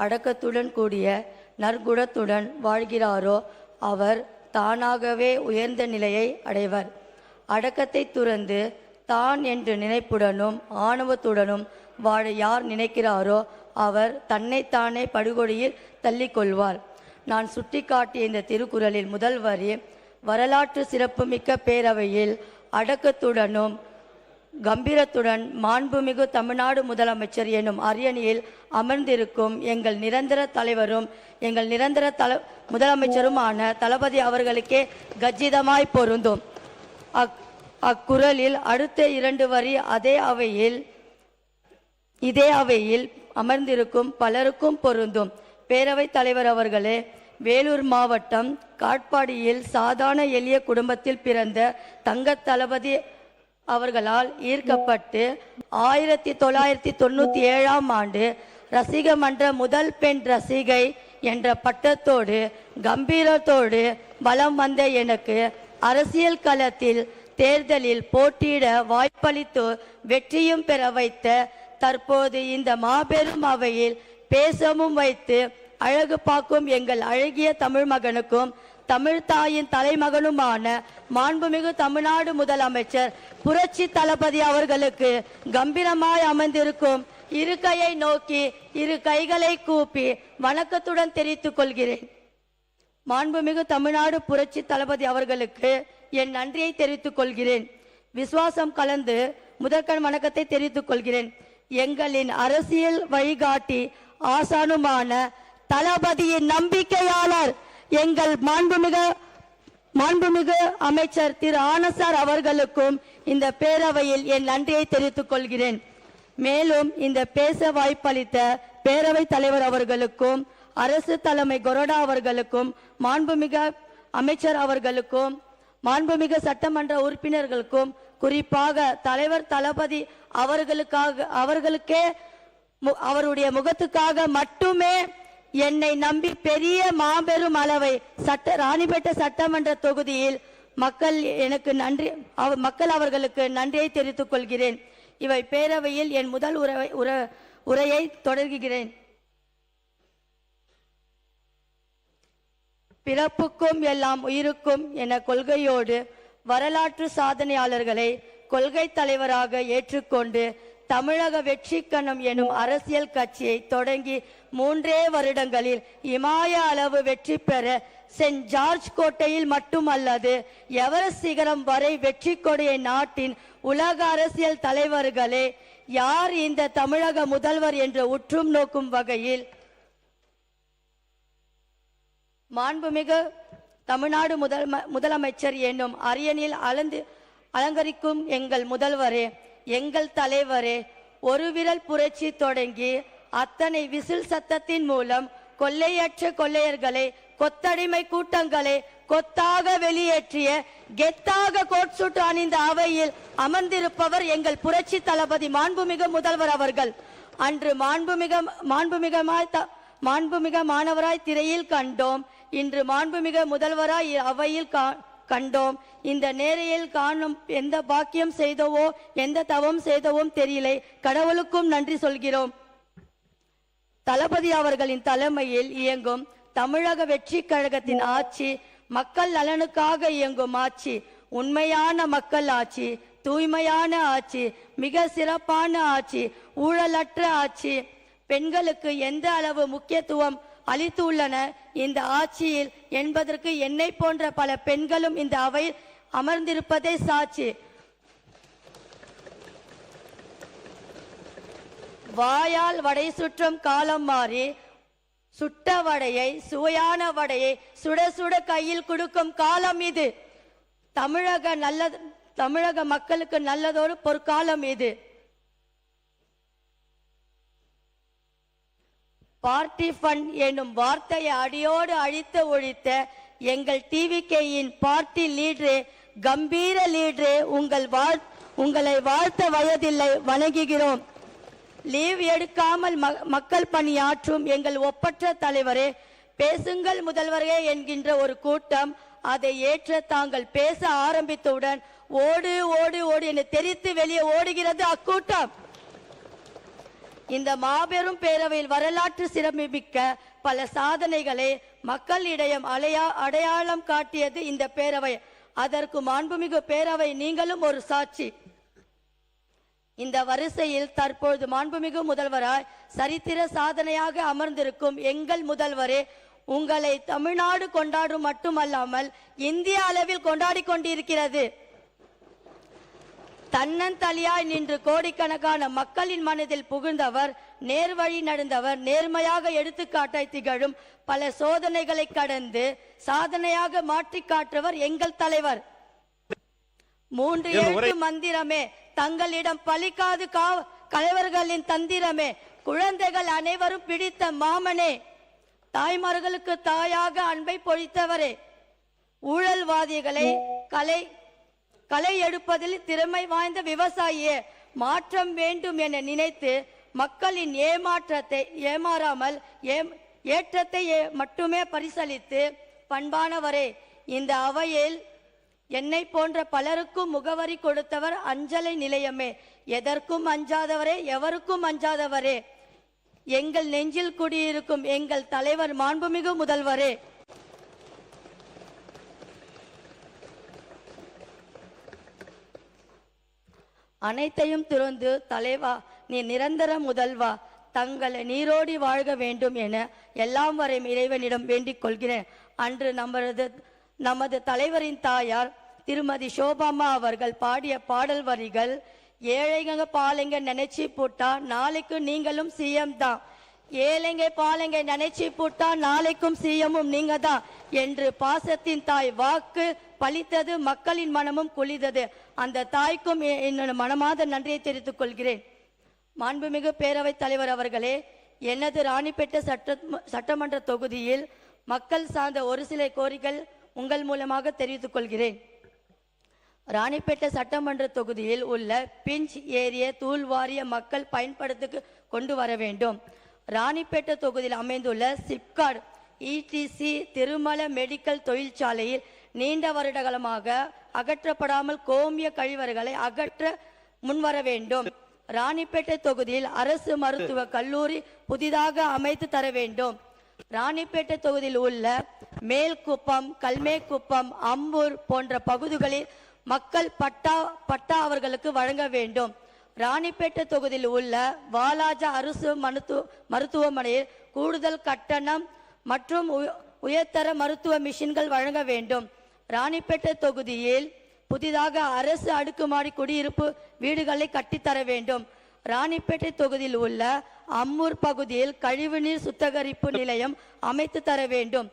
அடக்கத்துடன் கூடிய நற்குணத்துடன் வாழ்கிறாரோ அவர் தானாகவே உயர்ந்த நிலையை அடைவர். அடக்கத்தை துறந்து தான் என்று நினைப்புடனும் ஆணவத்துடனும் வாழ யார் நினைக்கிறாரோ அவர் தன்னைத்தானே படுகொடியில் தள்ளிக்கொள்வார். நான் சுட்டிக்காட்டிய இந்த திருக்குறளில் முதல் வரி, வரலாற்று சிறப்புமிக்க பேரவையில் அடக்கத்துடனும் கம்பீரத்துடன் மாண்புமிகு தமிழ்நாடு முதலமைச்சர் எனும் அரியணையில் அமர்ந்திருக்கும் எங்கள் நிரந்தர தலைவரும் எங்கள் நிரந்தர முதலமைச்சருமான தளபதி அவர்களுக்கே கச்சிதமாய் பொருந்தும். அக்குறளில் அடுத்த 2 வரி இதே அவையில் அமர்ந்திருக்கும் பலருக்கும் பொருந்தும். பேரவைத் தலைவர் அவர்களே, வேலூர் மாவட்டம் காட்பாடியில் சாதாரண எளிய குடும்பத்தில் பிறந்த தங்க தளபதி அவர்களால் ஈர்க்கப்பட்டு 1997ஆம் ஆண்டு ரசிக மன்ற முதல் பெண் ரசிகை என்ற பட்டத்தோடு கம்பீரத்தோடு வலம் வந்த எனக்கு அரசியல் களத்தில் தேர்தலில் போட்டியிட வாய்ப்பளித்து வெற்றியும் பெற வைத்த தற்போது இந்த மாபெரும் அவையில் பேசவும் வைத்து அழகு பார்க்கும் எங்கள் அழகிய தமிழ் மகனுக்கும் தமிழ் தாயின் தலைமகனுமான மாண்புமிகு தமிழ்நாடு முதலமைச்சர் புரட்சி தளபதி அவர்களுக்கு கம்பீரமாய் அமர்ந்திருக்கும் இரு கையை நோக்கி இரு கைகளை கூப்பி வணக்கத்துடன் தெரிவித்துக் கொள்கிறேன். மாண்புமிகு தமிழ்நாடு புரட்சி தளபதி அவர்களுக்கு என் நன்றியை தெரிவித்துக் கொள்கிறேன். விசுவாசம் கலந்து முதற்கண் வணக்கத்தை தெரிவித்துக் கொள்கிறேன். எங்களின் அரசியல் வழிகாட்டி ஆசானுமான தளபதியின் நம்பிக்கையாளர் எங்கள் மாண்புமிகு அமைச்சர் திரு ஆனசார் அவர்களுக்கும் இந்த பேரவையில் என் நன்றியை தெரிவித்துக் கொள்கிறேன். மேலும் இந்த பேச வாய்ப்பளித்த பேரவைத் தலைவர் அவர்களுக்கும் அரசு தலைமை கொறடா அவர்களுக்கும் மாண்புமிகு அமைச்சர் அவர்களுக்கும் மாண்புமிகு சட்டமன்ற உறுப்பினர்களுக்கும் குறிப்பாக தலைவர் தளபதி அவர்களுக்கே அவருடைய முகத்துக்காக மட்டுமே என்னை நம்பி பெரிய மாபெரும் அளவை ராணிப்பேட்டை சட்டமன்ற தொகுதியில் மக்கள் அவர்களுக்கு நன்றியை தெரிவித்துக் கொள்கிறேன். இவை பேரவையில் என் முதல் உரையை தொடர்கிறேன். பிறப்புக்கும் எல்லாம் உயிருக்கும் என கொள்கையோடு வரலாற்று சாதனையாளர்களை கொள்கை தலைவராக ஏற்றுக்கொண்டு தமிழக வெற்றி கணம் எனும் அரசியல் கட்சியை தொடங்கி 3 வருடங்களில் இமாய அளவு வெற்றி பெற சென்ட் ஜார்ஜ் கோட்டையில் மட்டுமல்லது எவரெஸ்ட் சிகரம் வரை வெற்றி கொடியை நாட்டின் உலக அரசியல் தலைவர்களே யார் இந்த தமிழக முதல்வர் என்று உற்றும் நோக்கும் வகையில் மாண்புமிகு தமிழ்நாடு முதலமைச்சர் என்னும் அரியணையில் அலங்கரிக்கும் எங்கள் முதல்வரே, எங்கள் தலைவரே, ஒரு விரல் புரட்சி தொடங்கி அத்தனை விசில் சத்தத்தின் மூலம் கொள்ளையற்ற கொள்ளையர்களை கொத்தடிமை கூட்டங்களை கொத்தாக வெளியேற்றிய கெத்தாக கோட் சூட் அணிந்த அவையில் அமர்ந்திருப்பவர் எங்கள் புரட்சி தளபதி மாண்புமிகு முதல்வர் அவர்கள். அன்று மாண்புமிகு மாணவராய் திரையில் கண்டோம், இன்று மாண்புமிகு முதல்வராய் அவையில் கண்டோம். இந்த நேரையில் காணும் எந்த பாக்கியம் செய்தவோ எந்த தவம் செய்தவோம் தெரியல, கடவுளுக்கும் நன்றி சொல்கிறோம். தளபதி அவர்களின் தலைமையில் இயங்கும் தமிழக வெற்றி கழகத்தின் ஆட்சி மக்கள் நலனுக்காக இயங்கும் ஆட்சி, உண்மையான மக்கள் ஆட்சி, தூய்மையான ஆட்சி, மிக சிறப்பான ஆட்சி, ஊழலற்ற ஆட்சி. பெண்களுக்கு எந்த அளவு முக்கியத்துவம் அளித்துள்ளன இந்த ஆட்சியில் என்பதற்கு என்னை போன்ற பல பெண்களும் இந்த அவையில் அமர்ந்திருப்பதே சாட்சி. வாயால் வடை சுற்றும் காலம் மாறி சுட்ட வடையை சுவையான வடையை சுட சுட கையில் கொடுக்கும் காலம் இது. தமிழக மக்களுக்கு நல்லதொரு பொற்காலம் இது. பார்ட்டி ஃபண்ட் என்னும் வார்த்தையை அடியோடு அழித்து ஒழித்த எங்கள் டிவிகேயின் பார்ட்டி லீடரே, கம்பீர லீடரே, உங்களை வாழ்த்த வயதில்லை, வணங்குகிறோம். லீவ் எடுக்காமல் மக்கள் பணியாற்றும் எங்கள் ஒப்பற்ற தலைவரே, பேசுங்கள் முதல்வரே என்கின்ற ஒரு கூட்டம் அதை ஏற்ற தாங்கள் பேச ஆரம்பித்தவுடன் ஓடு ஓடு ஓடு என தெரித்து வெளியே ஓடுகிறது அக்கூட்டம். இந்த மாபெரும் பேரவையில் வரலாற்று சிறப்புமிக்க பல சாதனைகளை மக்களிடையே அடையாளம் காட்டியது இந்த பேரவை. அதற்கு மாண்புமிகு பேரவை நீங்களும் ஒரு சாட்சி. இந்த வரிசையில் தற்பொழுது மாண்புமிகு முதல்வராய் சரித்திர சாதனையாக அமர்ந்திருக்கும் எங்கள் முதல்வரே, உங்களை தமிழ்நாடு கொண்டாடும் மட்டுமல்லாமல் இந்திய அளவில் கொண்டாடி கொண்டிருக்கிறது. தன்னந்தலியாய் நின்று கோடிக்கணக்கான மக்களின் மனதில் புகுந்தவர், நேர்வழி நடந்தவர், நேர்மையாக எடுத்துக்காட்டாய் திகழும் பல சோதனைகளை கடந்து சாதனையாக மாற்றி காட்டுவர் எங்கள் தலைவர். 3 எழுத்து மந்திரமே தங்களிடம் பலிக்காது கலைவர்களின் தந்திரமே, குழந்தைகள் அனைவரும் பிடித்த மாமனே, தாய்மார்களுக்கு தாயாக அன்பை பொழித்தவரே, ஊழல்வாதிகளை களை எடுப்பதில் திறமை வாய்ந்த விவசாயியே, மாற்றம் வேண்டும் என நினைத்து மக்களின் ஏமாறாமல் ஏற்றத்தை மட்டுமே பரிசளித்து பண்பானவரே, இந்த அவையில் என்னை போன்ற பலருக்கும் முகவரி கொடுத்தவர் அஞ்சலை நிலையமே, எதற்கும் அஞ்சாதவரே, எவருக்கும் அஞ்சாதவரே, எங்கள் நெஞ்சில் குடியிருக்கும் எங்கள் தலைவர் மாண்புமிகு முதல்வரே. அனைத்தையும் துறந்து தலைவா, நீ நிரந்தர முதல்வா, தங்களை நீரோடி வாழ்க வேண்டும் என எல்லாம் வரை இறைவனிடம் வேண்டிக் கொள்கிறேன். அன்று நமது தலைவரின் தாயார் திருமதி சோபாமா அவர்கள் பாடிய பாடல் வரிகள், ஏழைங்க பாலைங்க நினைச்சு போட்டா நாளைக்கு நீங்களும் சிஎம் தான், ஏழைங்க பாலைங்க நினைச்சு போட்டா நாளைக்கும் சிஎம்மும் நீங்க தான் என்று பாசத்தின் தாய் வாக்கு பலித்தது, மக்களின் மனமும் குளித்தது. அந்த தாய்க்கும் என்னோட மனமாத நன்றியை தெரிவித்துக் கொள்கிறேன். மாண்புமிகு பேரவைத் தலைவர் அவர்களே, எனது ராணிப்பேட்டை சட்டமன்ற தொகுதியில் மக்கள் சார்ந்த ஒரு சில கோரிக்கைகள் உங்கள் மூலமாக தெரிவித்துக் கொள்கிறேன். ராணிப்பேட்டை சட்டமன்ற தொகுதியில் உள்ள பிஞ்ச் ஏரிய தூள்வாரிய மக்கள் பயன்படுத்துக்கு கொண்டு வர வேண்டும். ராணிப்பேட்டை தொகுதியில் அமைந்துள்ள சிப்காட் இடிசி திருமல மெடிக்கல் தொழிற்சாலையில் நீண்ட வருடகாலமாக அகற்றப்படாமல் கோமிய கழிவறைகளை அகற்ற முன்வர வேண்டும். ராணிப்பேட்டை தொகுதியில் அரசு மருத்துவ கல்லூரி புதிதாக அமைத்து தர வேண்டும். ராணிப்பேட்டை தொகுதியில் உள்ள மேல்குப்பம், கல்மேக்குப்பம், அம்பூர் போன்ற பகுதிகளில் மக்கள் பட்டா அவர்களுக்கு வழங்க வேண்டும். ராணிப்பேட்டை தொகுதியில் உள்ள வாலாஜா அரசு மருத்துவமனையில் கூடுதல் கட்டணம் மற்றும் உயர்தர மருத்துவ மிஷின்கள் வழங்க வேண்டும். ராணிப்பேட்டை தொகுதியில் புதிதாக அரசு அடுக்குமாடி குடியிருப்பு வீடுகளை கட்டித்தர வேண்டும். ராணிப்பேட்டை தொகுதியில் உள்ள அம்மூர் பகுதியில் கழிவுநீர் சுத்திகரிப்பு நிலையம் அமைத்து தர வேண்டும்.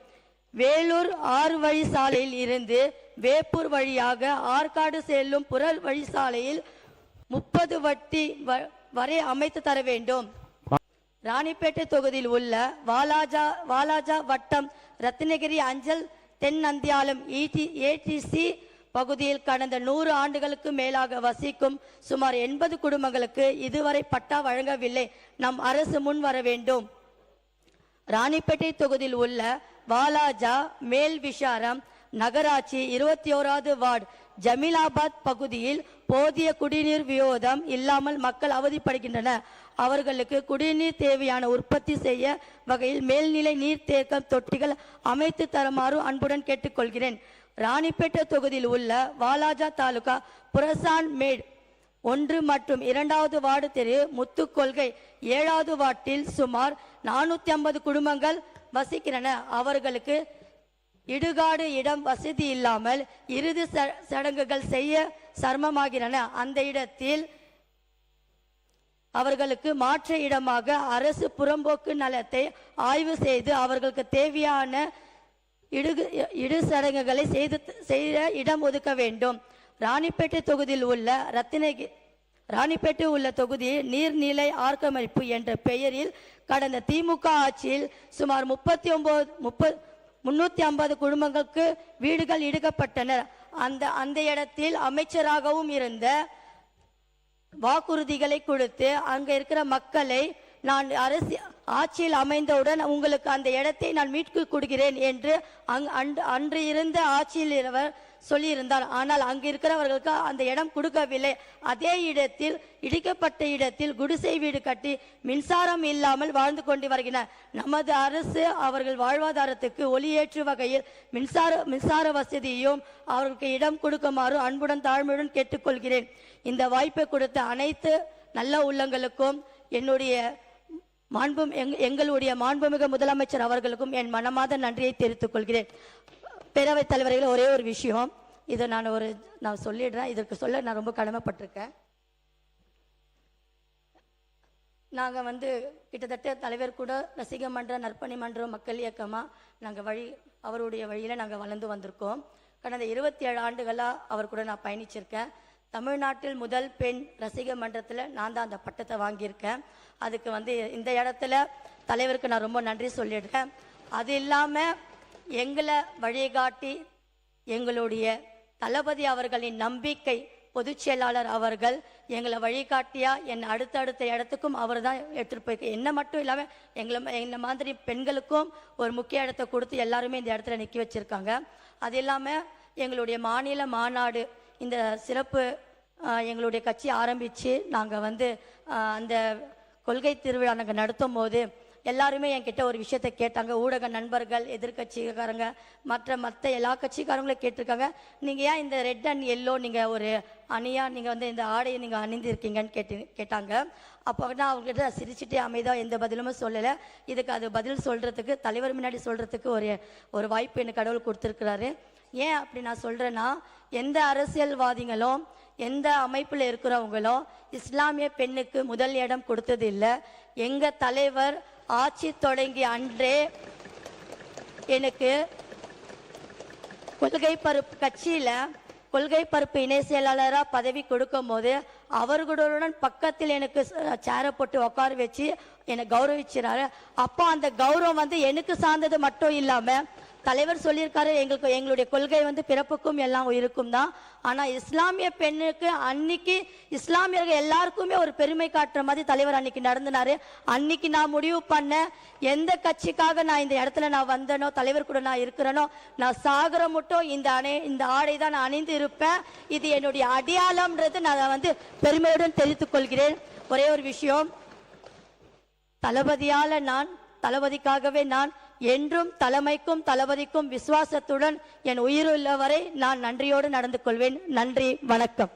வேலூர் 6 வழி சாலையில் இருந்து வேப்பூர் வழியாக ஆற்காடு செல்லும் புற வழி சாலையில் 30 வட்டி வரை அமைத்து தர வேண்டும். ராணிப்பேட்டை தொகுதியில் உள்ள வாலாஜா வட்டம் ரத்னகிரி அஞ்சல் தென் நந்தியாலம் ஏடிசி பகுதியில் கடந்த 100 ஆண்டுகளுக்கு மேலாக வசிக்கும் சுமார் 80 குடும்பங்களுக்கு இதுவரை பட்டா வழங்கவில்லை. நம் அரசு முன் வர வேண்டும். ராணிப்பேட்டை தொகுதியில் உள்ள வாலாஜா மேல் விஷாரம் நகராட்சி 21வது வார்டு ஜமீலாபாத் பகுதியில் போதிய குடிநீர் வியோதம் இல்லாமல் மக்கள் அவதிப்படுகின்றனர். அவர்களுக்கு குடிநீர் தேவையான உற்பத்தி செய்ய வகையில் மேல்நிலை நீர்த்தேக்கம் தொட்டிகள் அமைத்து தருமாறு அன்புடன் கேட்டுக்கொள்கிறேன். ராணிப்பேட்டை தொகுதியில் உள்ள வாலாஜா தாலுகா புரசான் மேட் 1 மற்றும் 2வது வார்டு தெரு முத்துக்கொள்கை 7வது வார்டில் சுமார் 450 குடும்பங்கள் வசிக்கின்றன. அவர்களுக்கு இடுகாடு இடம் வசதி இல்லாமல் இறுதி சடங்குகள் செய்ய சிரமமாகின்றன. அந்த இடத்தில் அவர்களுக்கு மாற்று இடமாக அரசு புறம்போக்கு நிலத்தை ஆய்வு செய்து அவர்களுக்கு தேவையான இடு சடங்குகளை செய்த இடம் ஒதுக்க வேண்டும். ராணிப்பேட்டை தொகுதியில் உள்ள ராணிப்பேட்டை உள்ள தொகுதியில் நீர்நிலை ஆக்கிரமிப்பு என்ற பெயரில் கடந்த திமுக ஆட்சியில் சுமார் 350 குடும்பங்களுக்கு வீடுகள் இடுக்கப்பட்டன. அந்த இடத்தில் அமைச்சராகவும் இருந்த வாக்குறுதிகளை கொடுத்து அங்க இருக்கிற மக்களை நான் ஆட்சியில் அமைந்தவுடன் உங்களுக்கு அந்த இடத்தை நான் மீட்கு கொடுக்கிறேன் என்று அன்று இருந்த ஆட்சியில் இருவர் சொல்லியிருந்தார். ஆனால் அங்கு இருக்கிறவர்களுக்கு அந்த இடம் கொடுக்கவில்லை. அதே இடத்தில் இடிக்கப்பட்ட இடத்தில் குடிசை வீடு கட்டி மின்சாரம் இல்லாமல் வாழ்ந்து கொண்டு வருகின்றனர். நமது அரசு அவர்கள் வாழ்வாதாரத்துக்கு ஒளியேற்று வகையில் மின்சார வசதியையும் அவர்களுக்கு இடம் கொடுக்குமாறு அன்புடன் தாழ்மையுடன் கேட்டுக்கொள்கிறேன். இந்த வாய்ப்பை கொடுத்த அனைத்து நல்ல உள்ளங்களுக்கும் எங்களுடைய மாண்புமிகு முதலமைச்சர் அவர்களுக்கும் என் மனமார்ந்த நன்றியை தெரிவித்துக் கொள்கிறேன். பேரவைத் தலைவர்கள், ஒரே ஒரு விஷயம், இதை நான் சொல்லிடுறேன். இதற்கு சொல்ல நான் ரொம்ப கடமைப்பட்டிருக்கேன். நாங்கள் கிட்டத்தட்ட தலைவர் கூட ரசிக மன்றம், நற்பணி மன்றம், மக்கள் இயக்கமாக நாங்கள் அவருடைய வழியில் நாங்கள் வளர்ந்து வந்திருக்கோம். கடந்த 27 ஆண்டுகளாக அவர் கூட நான் பயணிச்சிருக்கேன். தமிழ்நாட்டில் முதல் பெண் ரசிக மன்றத்தில் நான் தான் அந்த பட்டத்தை வாங்கியிருக்கேன். அதுக்கு இந்த இடத்துல தலைவருக்கு நான் ரொம்ப நன்றி சொல்லிடுறேன். அது இல்லாமல் எங்களை வழிகாட்டி எங்களுடைய தளபதி அவர்களின் நம்பிக்கை பொதுச் செயலாளர் அவர்கள் எங்களை வழிகாட்டியா அடுத்தடுத்த இடத்துக்கும் அவர் தான் எடுத்துகிட்டு போய் என்ன மட்டும் இல்லாமல் எங்களை மாதிரி பெண்களுக்கும் ஒரு முக்கிய இடத்தை கொடுத்து எல்லாருமே இந்த இடத்துல நிற்க வச்சுருக்காங்க. அது இல்லாமல் எங்களுடைய மாநில மாநாடு இந்த சிறப்பு எங்களுடைய கட்சி ஆரம்பித்து நாங்கள் அந்த கொள்கை திருவிழா நாங்கள் நடத்தும் போது எல்லாருமே என்கிட்ட ஒரு விஷயத்தை கேட்டாங்க. ஊடக நண்பர்கள், எதிர்கட்சிக்காரங்க, மற்ற எல்லா கட்சிக்காரங்களும் கேட்டிருக்காங்க, நீங்கள் ஏன் இந்த ரெட் அண்ட் எல்லோ நீங்கள் ஒரு அணியாக நீங்கள் இந்த ஆடையை நீங்கள் அணிந்திருக்கீங்கன்னு கேட்டாங்க. அப்போ நான் அவங்ககிட்ட சிரிச்சுட்டே அமைதியாக எந்த பதிலுமே சொல்லலை. இதுக்கு அது பதில் சொல்கிறதுக்கு, தலைவர் முன்னாடி சொல்கிறதுக்கு ஒரு வாய்ப்பு எனக்கு கடவுள் கொடுத்துருக்குறாரு. ஏன் அப்படி நான் சொல்கிறேன்னா, எந்த அரசியல்வாதிகளும் எந்த அமைப்பில் இருக்கிறவங்களும் இஸ்லாமிய பெண்ணுக்கு முதல் இடம் கொடுத்தது இல்லை. எங்கள் தலைவர் ஆட்சி தொடங்கி அன்றே எனக்கு கொள்கை பரப்பு இணை செயலாளராக பதவி கொடுக்கும் போது அவர்களுடன் பக்கத்தில் எனக்கு சேரை போட்டு உட்கார வச்சு என்னை கௌரவிச்சாரு. அப்போ அந்த கௌரவம் எனக்கு சார்ந்தது மட்டும் இல்லாமல் தலைவர் சொல்லியிருக்காரு, எங்களுடைய கொள்கை பிறப்புக்கும் எல்லாம் இருக்கும் தான். ஆனால் இஸ்லாமிய பெண்ணுக்கு அன்னைக்கு இஸ்லாமியர்கள் எல்லாருக்குமே ஒரு பெருமை காட்டுற மாதிரி தலைவர் அன்னைக்கு நடந்தினாரு. அன்னைக்கு நான் முடிவு பண்ண எந்த கட்சிக்காக நான் இந்த இடத்துல நான் வந்தனோ, தலைவர் கூட நான் இருக்கிறேனோ, நான் சாகர மட்டும் இந்த ஆடை தான் நான் அணிந்து இருப்பேன். இது என்னுடைய அடையாளம்ன்றது நான் பெருமையுடன் தெரிவித்துக் கொள்கிறேன். ஒரே ஒரு விஷயம், தளபதிக்காகவே நான் என்றும் தலைமைக்கும் தளபதிக்கும் விசுவாசத்துடன் என் உயிருள்ளவரை நான் நன்றியோடு நடந்து கொள்வேன். நன்றி, வணக்கம்.